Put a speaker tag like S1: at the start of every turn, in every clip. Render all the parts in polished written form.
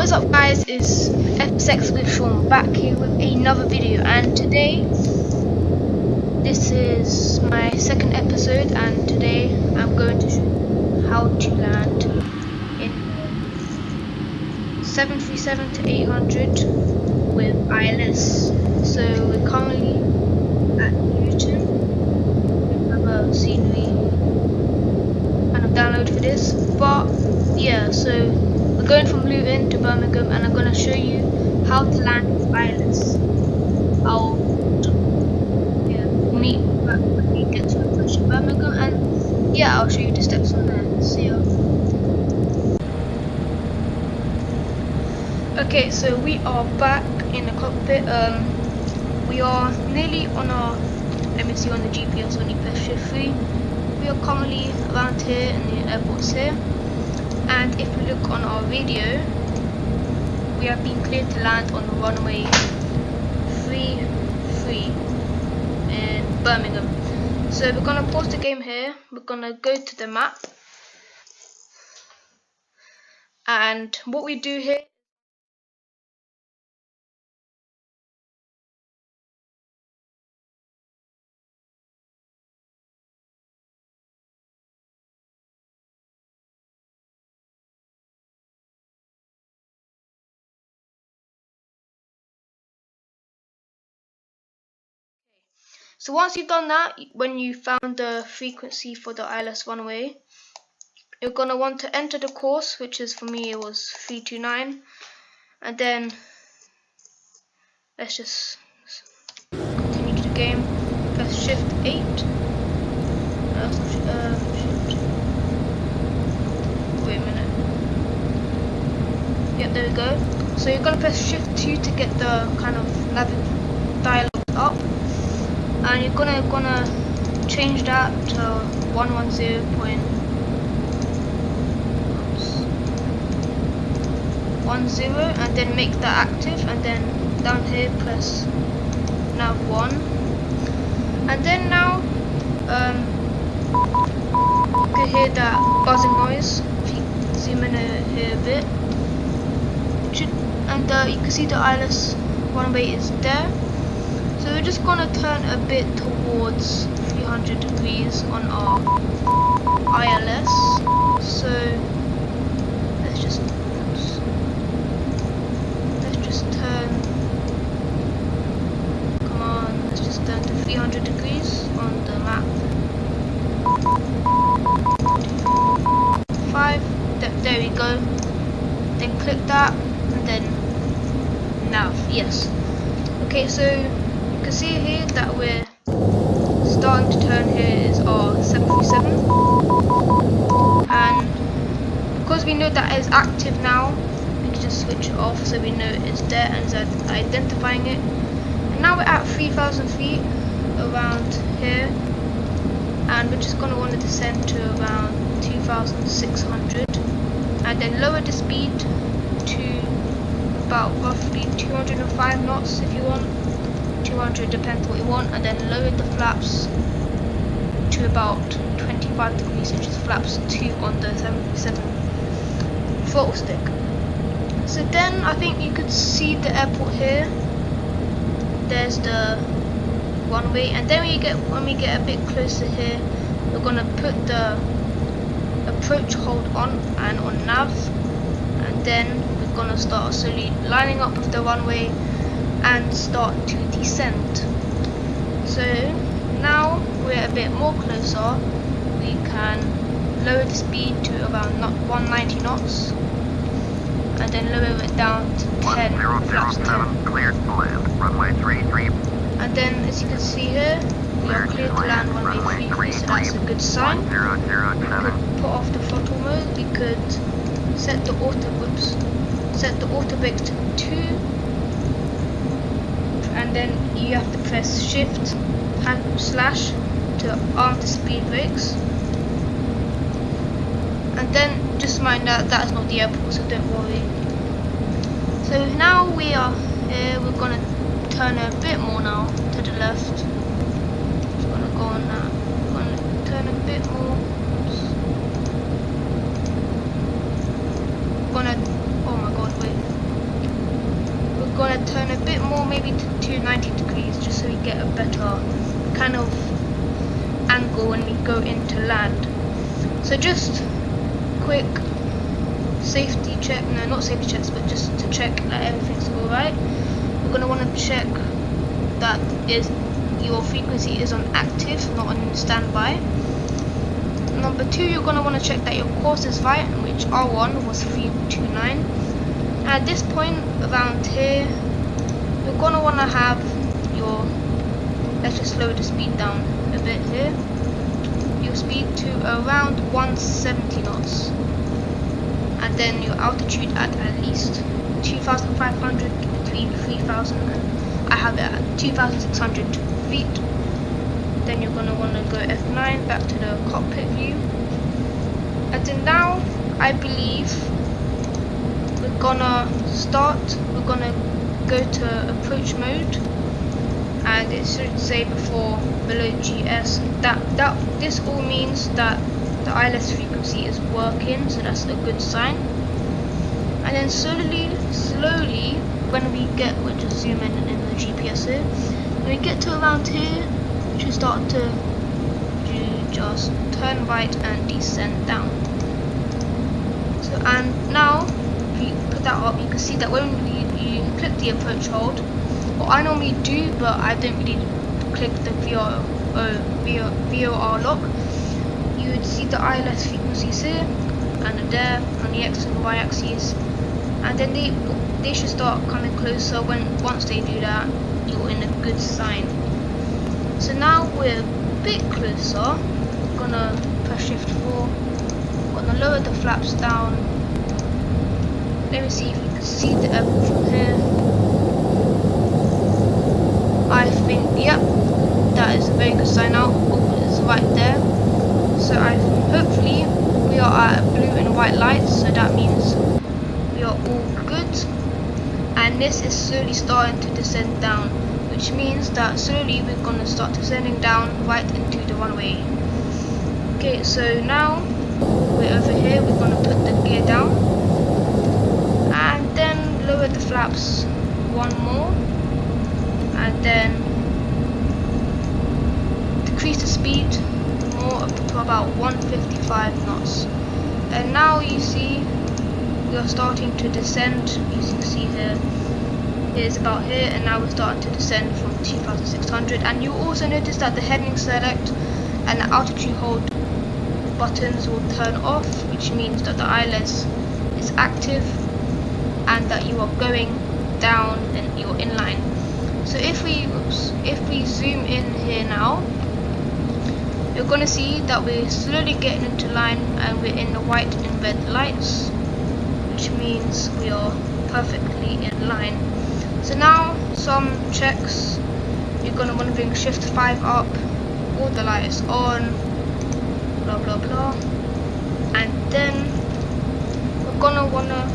S1: What's up guys, it's FSX with Sean back here with another video, and today this is my second episode, and today I'm going to show you how to land in 737-800 with ILS. So we're currently at Luton. We have a scenery kind of download for this, but yeah, so we're going from Luton to Birmingham, and I'm going to show you how to land with ILS. I'll meet back when we get to approach Birmingham, and yeah, I'll show you the steps from there. See ya. Okay, so we are back in the cockpit. We are nearly on our, let me see on the GPS when you press shift 3. We are currently around here in the airports here. And if we look on our radio, we have been cleared to land on the runway 33 in Birmingham. So we're going to pause the game here, we're going to go to the map, and what we do here, so once you've done that, when you found the frequency for the ILS runway, you're going to want to enter the course, which is, for me, it was 329, and then let's just continue to the game, press shift 8, shift, wait a minute, yep, there we go. So you're going to press shift 2 to get the kind of dialog up, and you're gonna change that to 110.10, and then make that active, and then down here press nav 1, and then now you can hear that buzzing noise. If you zoom in here a bit, and you can see the ILS runway is there. So we're just gonna turn a bit towards 300 degrees on our ILS. So let's just turn. Come on, let's just turn to 300 degrees on the map. 5. There we go. Then click that, and then nav. Yes. Okay, so you can see here that we're starting to turn. Here is our 737, and because we know that it's active now, we can just switch it off so we know it's there and it's identifying it. And now we're at 3,000 feet around here, and we're just going to want to descend to around 2,600, and then lower the speed to about roughly 205 knots if you want. 200 depends what you want, and then lower the flaps to about 25 degrees, which is flaps 2 on the 737 throttle stick. So then I think you could see the airport here. There's the runway, and then when we get a bit closer here, we're gonna put the approach hold on and on nav, and then we're gonna start slowly lining up with the runway and start to descend. So now we're a bit more closer, we can lower the speed to around 190 knots, and then lower it down to 10 flaps 10.
S2: Cleared to land, runway 33.
S1: And then as you can see here, we are cleared to land runway 33, so that's a good sign.
S2: 1007.
S1: We could put off the throttle mode, we could set the auto brakes to 2, and then you have to press shift slash to arm the speed brakes. And then just mind that that is not the airport, so don't worry. So now we are here, we're gonna turn a bit more now to the left. Just gonna go on that. We're gonna turn a bit more. Oops. Gonna, oh my god, wait. maybe to 90 degrees, just so we get a better kind of angle when we go into land. So just quick safety check, no, not safety checks, but just to check that everything's alright. We're going to want to check that your frequency is on active, not on standby. Number 2, you're going to want to check that your course is right, which R1 was 329. At this point around here, you're going to want to have your, let's just slow the speed down a bit here, your speed to around 170 knots, and then your altitude at least 2,500, between 3,000 and I have it at 2,600 feet. Then you're going to want to go F9 back to the cockpit view, and then now I believe we're gonna go to approach mode, and it should say below GS that this all means that the ILS frequency is working, so that's a good sign. And then slowly when we get, we'll just zoom in the GPS here, when we get to around here, we should start to just turn right and descend down. So, and now if you put that up, you can see that when you click the approach hold, what I normally do, but I don't really click the VOR lock, you would see the ILS frequencies here and there on the X and Y axes, and then they should start coming closer. Once they do that, you're in a good sign. So now we're a bit closer. I'm gonna press shift 4, gonna lower the flaps down. Let me see if you can see the airport from here. I think, yep, that is a very good sign out. Oh, it's right there. So hopefully we are at blue and white lights, so that means we are all good. And this is slowly starting to descend down, which means that slowly we're going to start descending down right into the runway. Okay, so now we're over here, we're going to put the gear down and then lower the flaps one more, and then decrease the speed more up to about 155 knots. And now you see we are starting to descend. As you can see here, it's about here, and now we're starting to descend from 2,600. And you also notice that the heading select and the altitude hold buttons will turn off, which means that the ILS is active and that you are going down and you're in line. So if we zoom in here now, you're going to see that we're slowly getting into line and we're in the white and red lights, which means we are perfectly in line. So now some checks, you're going to want to bring shift 5 up, all the lights on, blah blah blah, and then we're going to want to,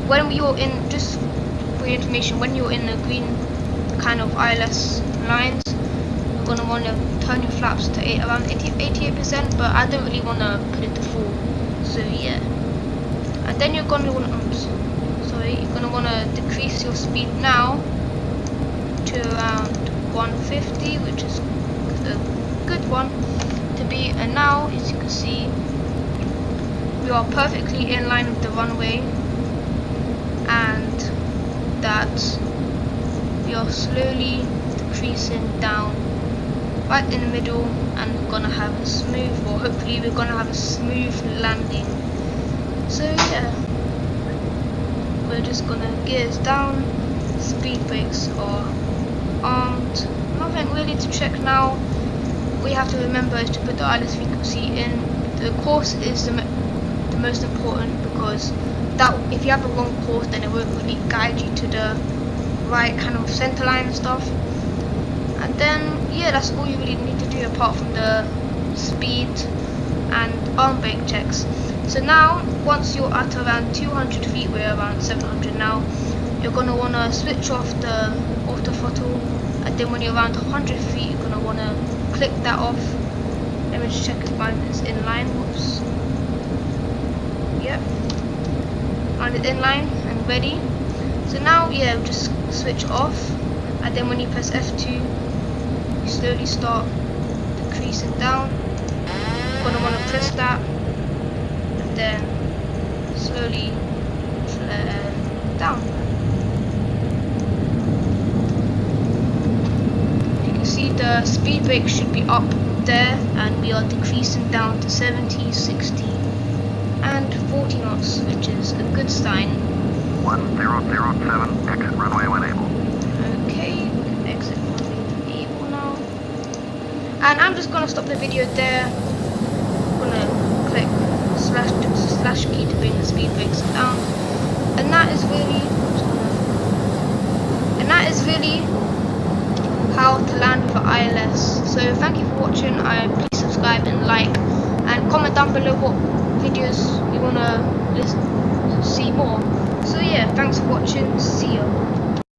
S1: when you're in, just for your information, when you're in the green kind of ILS lines, you're going to want to turn your flaps to around 88%, but I don't really want to put it to full, so yeah. And then you're going to want to, you're going to want to decrease your speed now to around 150, which is a good one to be. And now, as you can see, we are perfectly in line with the runway, and that we are slowly decreasing down right in the middle, and we're gonna have a smooth, or hopefully we're gonna have a smooth landing. So yeah, we're just gonna gears down, speed brakes are armed, nothing really to check now. We have to remember is to put the ILS frequency in. The course is the most important, because that if you have a wrong course, then it won't really guide you to the right kind of center line and stuff. And then yeah, that's all you really need to do apart from the speed and arm brake checks. So now once you're at around 200 feet, we're around 700 now, you're going to want to switch off the auto throttle, and then when you're around 100 feet you're going to want to click that off. Let me just check if mine is in line. Whoops. Yep, mine is in line, and already. So now, yeah, we'll just switch off, and then when you press F2, you slowly start decreasing down. You're gonna want to press that, and then slowly down. You can see the speed brake should be up there, and we are decreasing down to 70, 60, and 40 knots, which is a good sign.
S2: 1007, exit runway when able.
S1: Okay, we can exit runway able now. And I'm just gonna stop the video there. I'm gonna click slash key to bring the speed brakes down. And that is really how to land with an ILS. So thank you for watching. Please subscribe and like, and comment down below what videos you wanna see more. So yeah, thanks for watching. See you.